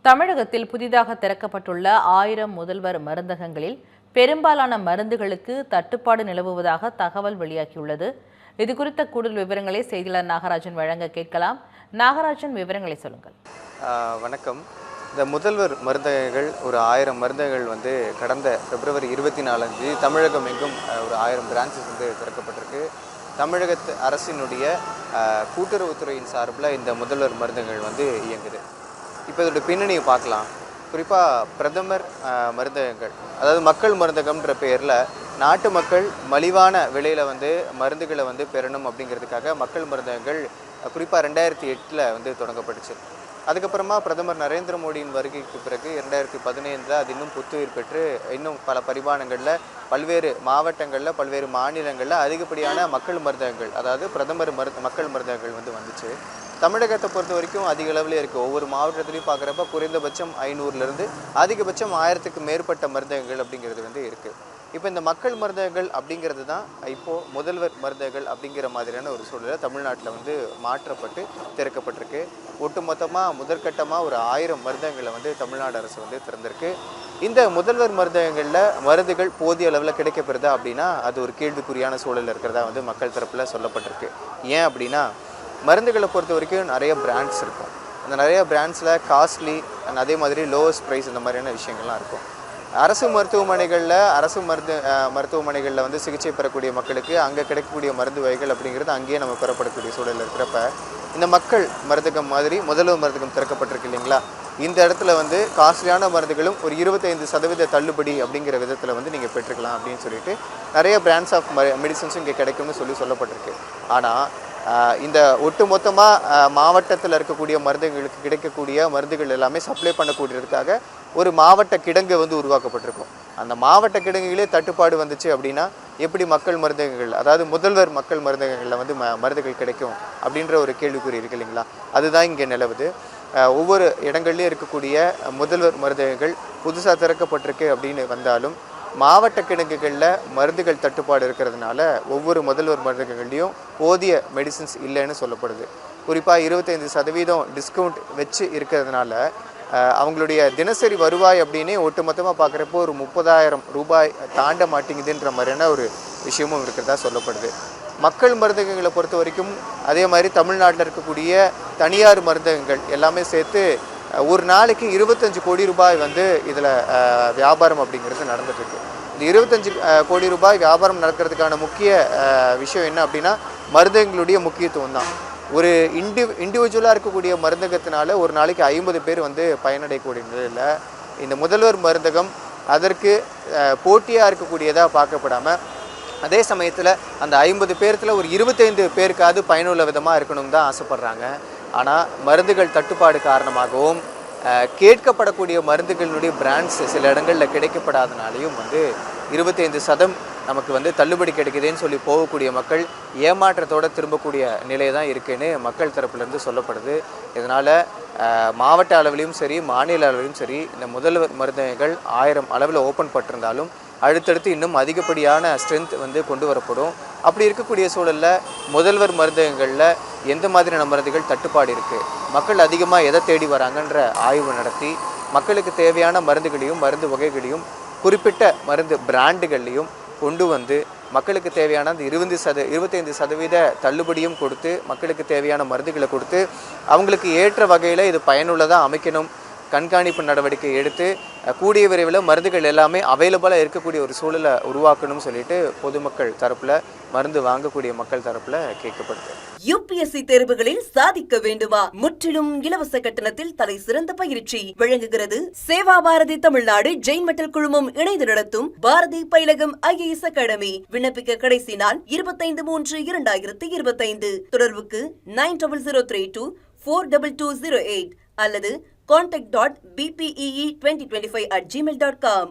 தமிழகத்தில் புதிதாக திறக்கப்பட்டுள்ள 1000 முதல்வர் மருந்தகங்களில் பெரும்பாலான மருந்துகளுக்கு தட்டுப்பாடு நிலவுவதாக தகவல் வெளியாகியுள்ளது. இதுகுறித்த கூடுதல் விவரங்களை செய்தியாளர் நாகராஜன் வழங்க கேட்கலாம். நாகராஜன், விவரங்களை சொல்லுங்கள். வணக்கம். இந்த முதல்வர் மருந்தகங்கள் ஒரு 1000 மருந்தகங்கள் கடந்த பிப்ரவரி 24 தமிழகம் எங்கும் ஒரு 1000 பிரான்ச்சஸ் திறக்கப்பட்டிருக்கு. தமிழக அரசினுடைய கூட்டுறவுத்துறையின் சார்பில் இந்த முதல்வர் மருந்தகங்கள் இயங்குது. இப்போ இதோட பின்னணியை பார்க்கலாம். குறிப்பாக பிரதமர் மருந்தகங்கள், அதாவது மக்கள் மருந்தகம்ன்ற பேரில் நாட்டு மக்கள் மலிவான விலையில் மருந்துகளை பெறணும் அப்படிங்கிறதுக்காக மக்கள் மருந்தகங்கள் குறிப்பாக 2008 தொடங்கப்பட்டுச்சு. அதுக்கப்புறமா பிரதமர் நரேந்திர மோடியின் வருகைக்கு பிறகு 2015 அது இன்னும் புத்துயிர் பெற்று இன்னும் பல பரிமாணங்களில் பல்வேறு மாவட்டங்களில் பல்வேறு மாநிலங்களில் அதிகப்படியான மக்கள் மருந்தகங்கள், அதாவது பிரதமர் மக்கள் மருந்தகங்கள் வந்துச்சு. தமிழகத்தை பொறுத்த வரைக்கும் அதிக அளவில் இருக்குது. ஒவ்வொரு மாவட்டத்திலையும் பார்க்குறப்ப குறைந்தபட்சம் 500லேருந்து அதிகபட்சம் 1000க்கு மேற்பட்ட மருந்தகங்கள் அப்படிங்கிறது இருக்குது. இப்போ இந்த மக்கள் மருந்தகங்கள் அப்படிங்கிறது தான் இப்போது முதல்வர் மருந்தகங்கள் அப்படிங்கிற மாதிரியான ஒரு சூழலில் தமிழ்நாட்டில் மாற்றப்பட்டு திறக்கப்பட்டிருக்கு. ஒட்டுமொத்தமாக முதற்கட்டமாக ஒரு 1000 மருந்தகங்களை தமிழ்நாடு அரசு திறந்திருக்கு. இந்த முதல்வர் மருந்தகங்களில் மருந்துகள் போதிய அளவில் கிடைக்கப்பெறுதா அப்படின்னா அது ஒரு கேள்விக்குறியான சூழலில் இருக்கிறதா மக்கள் தரப்பில் சொல்லப்பட்டிருக்கு. ஏன் அப்படின்னா, மருந்துகளை பொறுத்த வரைக்கும் நிறைய பிராண்ட்ஸ் இருக்கும். அந்த நிறைய பிராண்ட்ஸில் காஸ்ட்லி அண்ட் அதே மாதிரி லோவஸ்ட் ப்ரைஸ் இந்த மாதிரியான விஷயங்கள்லாம் இருக்கும். அரசு மருத்துவமனைகளில் சிகிச்சை பெறக்கூடிய மக்களுக்கு அங்கே கிடைக்கக்கூடிய மருந்து வகைகள் அப்படிங்கிறது அங்கேயே நம்ம பெறப்படக்கூடிய சூழலில் இருக்கிறப்ப இந்த மக்கள் மருந்தகம் மாதிரி முதல்வர் மருந்தகம் திறக்கப்பட்டிருக்கு இல்லைங்களா, இந்த இடத்துல காஸ்ட்லியான மருந்துகளும் ஒரு 25% தள்ளுபடி அப்படிங்கிற விதத்தில் நீங்கள் பெற்றுக்கலாம் அப்படின்னு சொல்லிட்டு நிறைய பிராண்ட்ஸ் ஆஃப் மெடிசன்ஸும் இங்கே கிடைக்கும்னு சொல்லப்பட்டிருக்கு. ஆனால் இந்த ஒட்டுமொத்தமாக மாவட்டத்தில் இருக்கக்கூடிய மருந்துகளுக்கு கிடைக்கக்கூடிய மருந்துகள் எல்லாமே சப்ளை பண்ணக்கூடியதுக்காக ஒரு மாவட்ட கிடங்கு உருவாக்கப்பட்டிருக்கும். அந்த மாவட்ட கிடங்குகளே தட்டுப்பாடு வந்துச்சு அப்படின்னா எப்படி மக்கள் மருந்தகங்கள், அதாவது முதல்வர் மக்கள் மருந்தகங்களில் மருந்துகள் கிடைக்கும் அப்படின்ற ஒரு கேள்விக்குறி இருக்கு இல்லைங்களா, அதுதான் இங்கே நிலவுது. ஒவ்வொரு இடங்கள்லேயும் இருக்கக்கூடிய முதல்வர் மருந்தகங்கள் புதுசாக திறக்கப்பட்டிருக்கு அப்படின்னு வந்தாலும் மாவட்ட கிடங்குகளில் மருந்துகள் தட்டுப்பாடு இருக்கிறதுனால ஒவ்வொரு முதல்வர் மருந்தகங்கள்லேயும் போதிய மெடிசின்ஸ் இல்லைன்னு சொல்லப்படுது. குறிப்பாக 25% டிஸ்கவுண்ட் வச்சு இருக்கிறதுனால அவங்களுடைய தினசரி வருவாய் அப்படின்னே ஒட்டுமொத்தமாக பார்க்குறப்போ ஒரு 30,000 ரூபாய் தாண்ட மாட்டேங்குதுன்ற மாதிரியான ஒரு விஷயமும் இருக்கிறதா சொல்லப்படுது. மக்கள் மருந்தகங்களை பொறுத்த வரைக்கும் அதே மாதிரி தமிழ்நாட்டில் இருக்கக்கூடிய தனியார் மருந்தகங்கள் எல்லாமே சேர்த்து ஒரு நாளைக்கு 25 கோடி ரூபாய் இதில் வியாபாரம் அப்படிங்கிறது நடந்துட்டுருக்கு. இந்த 25 கோடி ரூபாய் வியாபாரம் நடக்கிறதுக்கான முக்கிய விஷயம் என்ன அப்படின்னா மருந்தகங்களுடைய முக்கியத்துவம் தான். ஒரு இண்டிவிஜுவலாக இருக்கக்கூடிய மருந்தகத்தினால ஒரு நாளைக்கு 50 பேர் பயனடையக்கூடிய நிலையில் இந்த முதல்வர் மருந்தகம் அதற்கு போட்டியாக இருக்கக்கூடியதாக பார்க்கப்படாமல் அதே சமயத்தில் அந்த 50 பேர்த்தில் ஒரு 25 பேருக்காவது பயனுள்ள விதமாக இருக்கணும்னு தான் ஆசைப்பட்றாங்க. ஆனால் மருந்துகள் தட்டுப்பாடு காரணமாகவும் கேட்கப்படக்கூடிய மருந்துகளுடைய பிராண்ட்ஸ் சில இடங்களில் கிடைக்கப்படாதனாலையும் 25% நமக்கு தள்ளுபடி கிடைக்குதுன்னு சொல்லி போகக்கூடிய மக்கள் ஏமாற்றத்தோடு திரும்பக்கூடிய நிலை தான் இருக்குன்னு மக்கள் தரப்புலேருந்து சொல்லப்படுது. இதனால் மாவட்ட அளவிலையும் சரி மாநில அளவிலையும் சரி இந்த முதல்வர் மருந்தகங்கள் 1000 அளவில் ஓப்பன் பட்டிருந்தாலும் அடுத்தடுத்து இன்னும் அதிகப்படியான ஸ்ட்ரென்த் கொண்டு வரப்படும். அப்படி இருக்கக்கூடிய சூழலில் முதல்வர் மருந்தகங்களில் எந்த மாதிரியான மருந்துகள் தட்டுப்பாடு இருக்குது, மக்கள் அதிகமாக எதை தேடி வராங்கன்ற ஆய்வு நடத்தி மக்களுக்கு தேவையான மருந்துகளையும் மருந்து வகைகளையும் குறிப்பிட்ட மருந்து பிராண்டுகள்லையும் கொண்டு மக்களுக்கு தேவையான அந்த 25% தள்ளுபடியும் கொடுத்து மக்களுக்கு தேவையான மருந்துகளை கொடுத்து அவங்களுக்கு ஏற்ற வகையில் இது பயனுள்ளதாக அமைக்கணும். கண்காணிப்பு நடவடிக்கை எடுத்து கூடிய விரைவில் மருந்துகள் எல்லாமே அவைலபிளாக இருக்கக்கூடிய ஒரு சூழலை உருவாக்கணும்னு சொல்லிட்டு பொதுமக்கள் தரப்பில் மருந்து வாங்கக்கூடிய மக்கள் தரப்பில் கேட்கப்படுது. UPSC தேர்வுகளில் சாதிக்க வேண்டுமா? முற்றிலும் இலவச கட்டணத்தில் தலை சிறந்த பயிற்சி வழங்குகிறது சேவா பாரதி தமிழ்நாடு ஜெயின் மெட்டல் குழுமம் இணைந்து நடத்தும் பாரதி பயிலகம் IAS அகாடமி. விண்ணப்பிக்க கடைசி நாள் 25/3/2025. தொடர்புக்கு 9003242208 அல்லது contact.bpee2025@gmail.com.